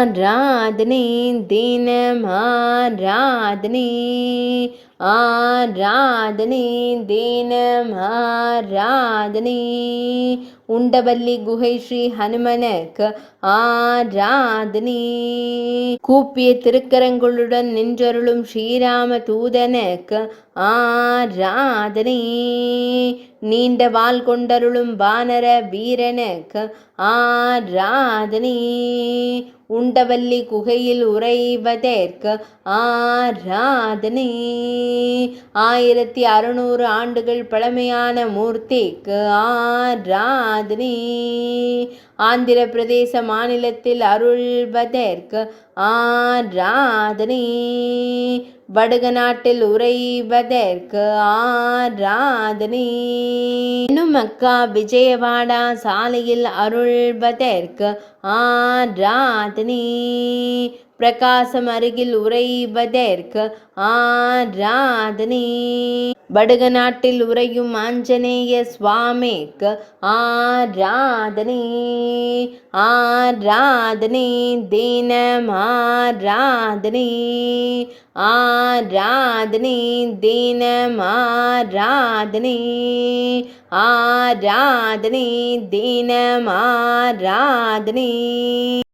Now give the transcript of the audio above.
ஆராதனை தினம் ஆராதனை, ஆராதனை தினம் ஆராதனை. உண்டவல்லி குகை ஸ்ரீ ஹனுமனுக்கு ஆராதனை. கூப்பிய திருக்கரங்களுடன் நின்றருளும் ஸ்ரீராம தூதனுக்கு ஆராதனை. நீண்ட வாள் கொண்டருளும் வானர வீரனுக்கு ஆராதனை. உண்டவல்லி குகையில் உறைவதற்கு ஆராதனை. 1600 ஆண்டுகள் பழமையான மூர்த்திக்கு ஆராதனை. ஆந்திர பிரதேச மாநிலத்தில் அருள்வதற்கு ஆராதனை. வடுக நாட்டில் உறைவதற்கு ஆராதனை. மக்கா விஜயவாடா சாலையில் அருள்வதற்கு ஆராதனை. பிரகாசம் அருகில் உறைவதற்கு ஆராதனை. வடுக நாட்டில் உறையும் ஆஞ்சநேய சுவாமிக்கு ஆராதனை. ஆராதனை தினம் ஆராதனை, ஆராதனை தினம் ஆராதனை, ஆராதனை தினம் ஆராதனை.